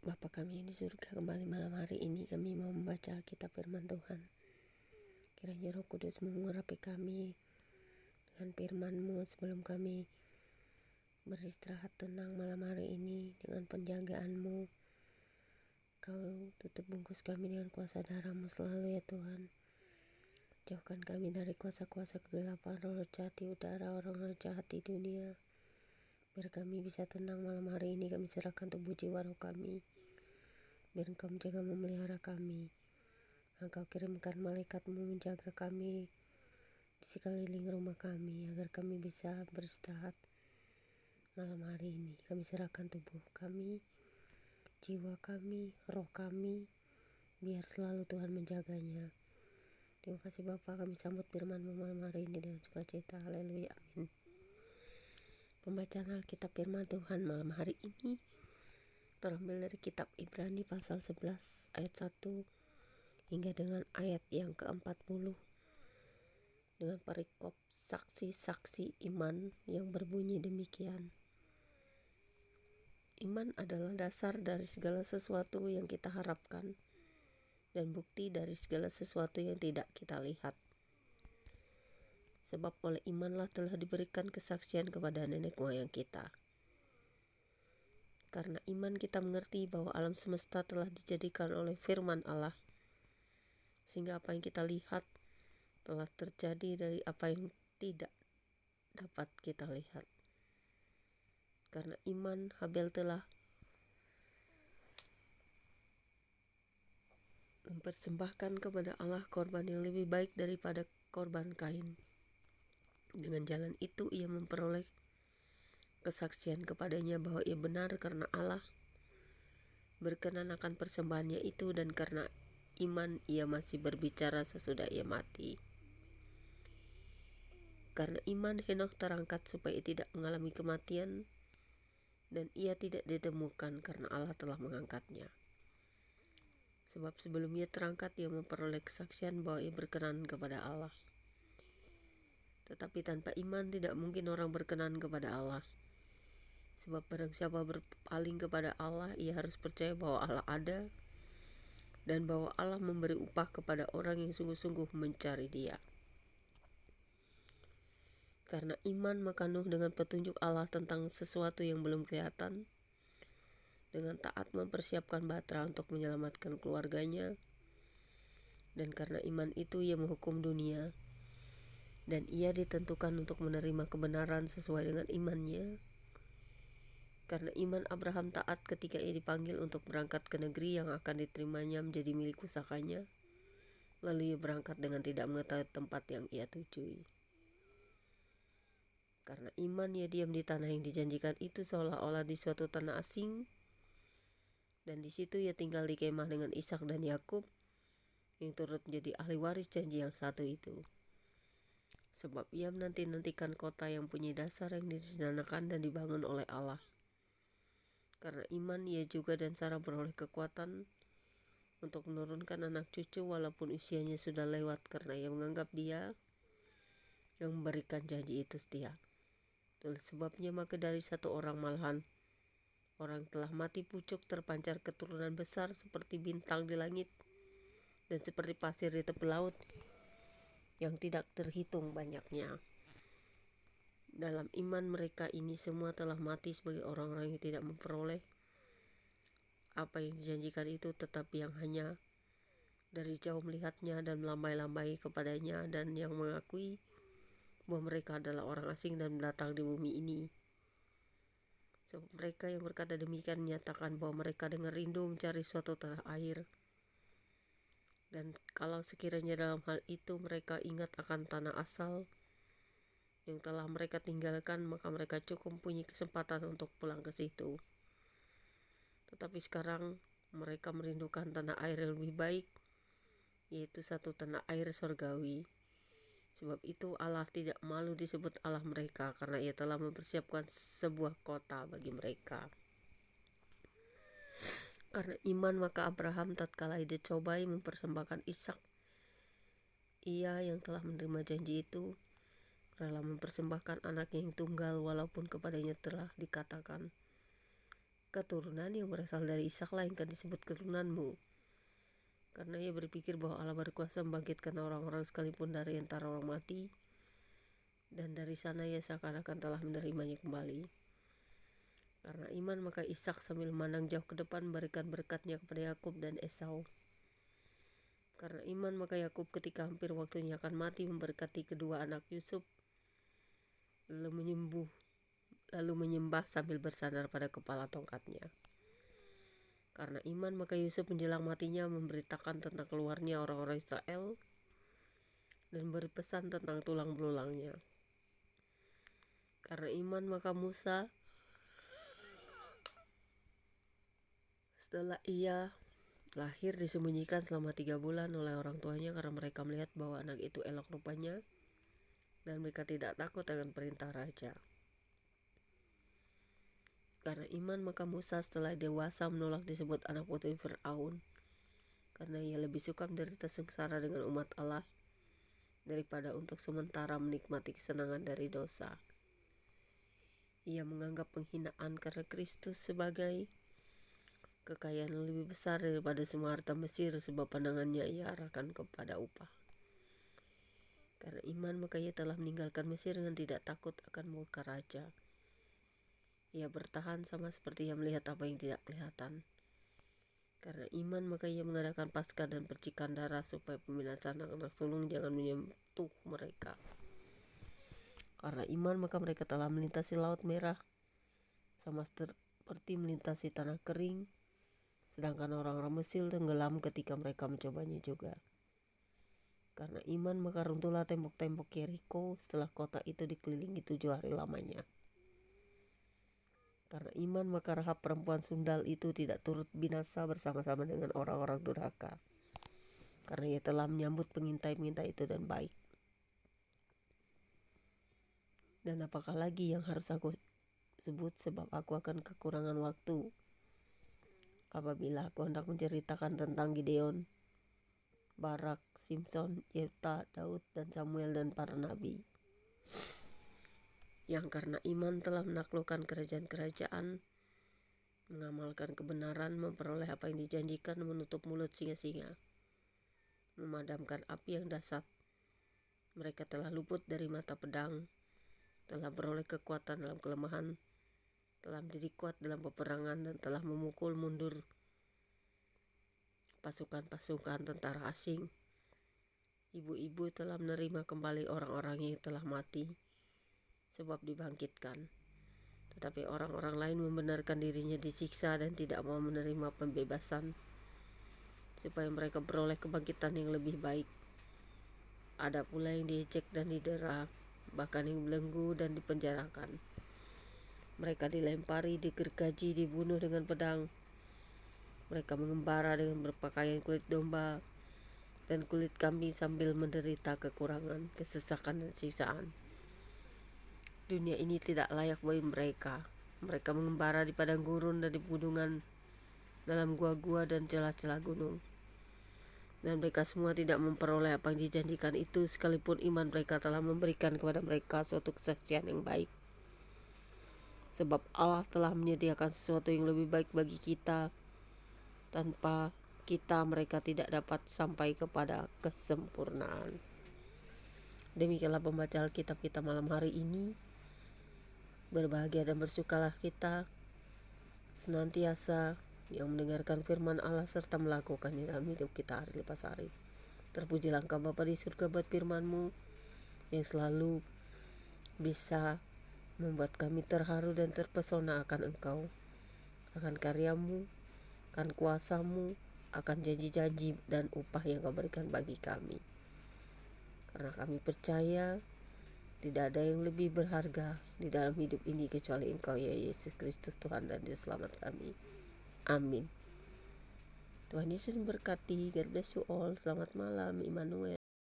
Bapa kami yang di surga, kembali malam hari ini kami mau membaca Alkitab firman Tuhan. Kiranya Roh Kudus mengurapi kami dengan firman-Mu sebelum kami beristirahat tenang malam hari ini dengan penjagaan-Mu. Kau tutup bungkus kami dengan kuasa darah-Mu selalu ya Tuhan. Jauhkan kami dari kuasa-kuasa kegelapan, roh jahat di udara, orang-orang jahat di dunia. Biar kami bisa tenang malam hari ini, kami serahkan tubuh jiwa roh kami. Biar Engkau menjaga memelihara kami. Engkau kirimkan malaikat-Mu menjaga kami di sekeliling rumah kami, agar kami bisa beristirahat malam hari ini. Kami serahkan tubuh kami, jiwa kami, roh kami, biar selalu Tuhan menjaganya. Terima kasih Bapa, kami sambut firman-Mu malam hari ini dengan sukacita. Haleluya, amin. Pembacaan Alkitab firman Tuhan malam hari ini terambil dari kitab Ibrani pasal 11 ayat 1 hingga dengan ayat yang ke-40 dengan perikop saksi-saksi iman yang berbunyi demikian. Iman adalah dasar dari segala sesuatu yang kita harapkan dan bukti dari segala sesuatu yang tidak kita lihat. Sebab oleh imanlah telah diberikan kesaksian kepada nenek moyang kita. Karena iman kita mengerti bahwa alam semesta telah dijadikan oleh firman Allah, sehingga apa yang kita lihat telah terjadi dari apa yang tidak dapat kita lihat. Karena iman Habel telah mempersembahkan kepada Allah korban yang lebih baik daripada korban Kain. Dengan jalan itu ia memperoleh kesaksian kepadanya bahwa ia benar karena Allah berkenan akan persembahannya itu, dan karena iman ia masih berbicara sesudah ia mati. Karena iman Henokh terangkat supaya ia tidak mengalami kematian, dan ia tidak ditemukan karena Allah telah mengangkatnya. Sebab sebelum ia terangkat ia memperoleh kesaksian bahwa ia berkenan kepada Allah. Tetapi tanpa iman tidak mungkin orang berkenan kepada Allah. Sebab barang siapa berpaling kepada Allah, ia harus percaya bahwa Allah ada, dan bahwa Allah memberi upah kepada orang yang sungguh-sungguh mencari Dia. Karena iman maka Nuh dengan petunjuk Allah tentang sesuatu yang belum kelihatan, dengan taat mempersiapkan batra untuk menyelamatkan keluarganya. Dan karena iman itu ia menghukum dunia, dan ia ditentukan untuk menerima kebenaran sesuai dengan imannya. Karena iman Abraham taat ketika ia dipanggil untuk berangkat ke negeri yang akan diterimanya menjadi milik pusakanya. Lalu ia berangkat dengan tidak mengetahui tempat yang ia tujui. Karena iman ia diam di tanah yang dijanjikan itu seolah-olah di suatu tanah asing. Dan di situ ia tinggal di kemah dengan Ishak dan Yakub, yang turut menjadi ahli waris janji yang satu itu. Sebab ia menanti-nantikan kota yang punya dasar yang direncanakan dan dibangun oleh Allah. Karena iman ia juga dan Sarah beroleh kekuatan untuk menurunkan anak cucu walaupun usianya sudah lewat, karena ia menganggap Dia yang memberikan janji itu setia. Oleh sebabnya maka dari satu orang malahan orang telah mati pucuk, terpancar keturunan besar seperti bintang di langit dan seperti pasir di tepi laut yang tidak terhitung banyaknya. Dalam iman mereka ini semua telah mati sebagai orang-orang yang tidak memperoleh apa yang dijanjikan itu, tetapi yang hanya dari jauh melihatnya dan melambai-lambai kepadanya, dan yang mengakui bahwa mereka adalah orang asing dan pendatang di bumi ini. Sebab mereka yang berkata demikian menyatakan bahwa mereka dengan rindu mencari suatu tanah air. Dan kalau sekiranya dalam hal itu mereka ingat akan tanah asal yang telah mereka tinggalkan, maka mereka cukup punya kesempatan untuk pulang ke situ. Tetapi sekarang mereka merindukan tanah air yang lebih baik, yaitu satu tanah air surgawi. Sebab itu Allah tidak malu disebut Allah mereka, karena Ia telah mempersiapkan sebuah kota bagi mereka. Karena iman maka Abraham tatkala dicobai mempersembahkan Ishak, ia yang telah menerima janji itu rela mempersembahkan anaknya yang tunggal, walaupun kepadanya telah dikatakan, keturunan yang berasal dari Ishak lainkan disebut keturunanmu. Karena ia berpikir bahwa Allah berkuasa membangkitkan orang-orang sekalipun dari antara orang mati, dan dari sana ia seakan-akan telah menerimanya kembali. Karena iman maka Ishak sambil memandang jauh ke depan memberikan berkatnya kepada Yakub dan Esau. Karena iman maka Yakub ketika hampir waktunya akan mati memberkati kedua anak Yusuf, lalu menyembah sambil bersandar pada kepala tongkatnya. Karena iman maka Yusuf menjelang matinya memberitakan tentang keluarnya orang-orang Israel dan berpesan tentang tulang belulangnya. Karena iman maka Musa setelah ia lahir disembunyikan selama 3 bulan oleh orang tuanya karena mereka melihat bahwa anak itu elok rupanya dan mereka tidak takut akan perintah raja. Karena iman maka Musa setelah dewasa menolak disebut anak putri Fir'aun, karena ia lebih suka menderita sengsara dengan umat Allah daripada untuk sementara menikmati kesenangan dari dosa. Ia menganggap penghinaan karena Kristus sebagai kekayaan yang lebih besar daripada semua harta Mesir, sebab pandangannya ia arahkan kepada upah. Karena iman maka ia telah meninggalkan Mesir dengan tidak takut akan murka raja. Ia bertahan sama seperti ia melihat apa yang tidak kelihatan. Karena iman maka ia mengadakan Paskah dan percikan darah supaya pembinasaan anak sulung jangan menyentuh mereka. Karena iman maka mereka telah melintasi Laut Merah sama seperti melintasi tanah kering, sedangkan orang-orang Mesir tenggelam ketika mereka mencobanya juga. Karena iman maka runtuhlah tembok-tembok Yeriko setelah kota itu dikelilingi 7 hari lamanya. Karena iman maka Rahab perempuan sundal itu tidak turut binasa bersama-sama dengan orang-orang durhaka, karena ia telah menyambut pengintai-pengintai itu dan baik. Dan apakah lagi yang harus aku sebut, sebab aku akan kekurangan waktu apabila aku hendak menceritakan tentang Gideon, Barak, Simson, Yefta, Daud, dan Samuel dan para nabi, yang karena iman telah menaklukkan kerajaan-kerajaan, mengamalkan kebenaran, memperoleh apa yang dijanjikan, menutup mulut singa-singa, memadamkan api yang dahsyat. Mereka telah luput dari mata pedang, telah beroleh kekuatan dalam kelemahan, telah menjadi kuat dalam peperangan, dan telah memukul mundur pasukan-pasukan tentara asing. Ibu-ibu telah menerima kembali orang-orang yang telah mati, sebab dibangkitkan. Tetapi orang-orang lain membenarkan dirinya disiksa dan tidak mau menerima pembebasan, supaya mereka beroleh kebangkitan yang lebih baik. Ada pula yang diejek dan didera, bahkan yang belenggu dan dipenjarakan. Mereka dilempari, digergaji, dibunuh dengan pedang. Mereka mengembara dengan berpakaian kulit domba dan kulit kambing sambil menderita kekurangan, kesesakan, dan siksaan. Dunia ini tidak layak bagi mereka. Mereka mengembara di padang gurun dan di pegunungan, dalam gua-gua dan celah-celah gunung. Dan mereka semua tidak memperoleh apa yang dijanjikan itu, sekalipun iman mereka telah memberikan kepada mereka suatu kesaksian yang baik. Sebab Allah telah menyediakan sesuatu yang lebih baik bagi kita. Tanpa kita mereka tidak dapat sampai kepada kesempurnaan. Demikianlah pembaca Alkitab kita malam hari ini. Berbahagia dan bersukalah kita senantiasa yang mendengarkan firman Allah serta melakukannya dalam hidup kita hari lepas hari. Terpujilah Engkau Bapa di surga buat firman-Mu yang selalu bisa membuat kami terharu dan terpesona akan Engkau, akan karya-Mu, akan kuasa-Mu, akan janji-janji dan upah yang Kau berikan bagi kami. Karena kami percaya tidak ada yang lebih berharga di dalam hidup ini kecuali Engkau, ya Yesus Kristus, Tuhan dan Juru Selamat kami. Amin. Tuhan Yesus memberkati. God bless you all. Selamat malam, Immanuel.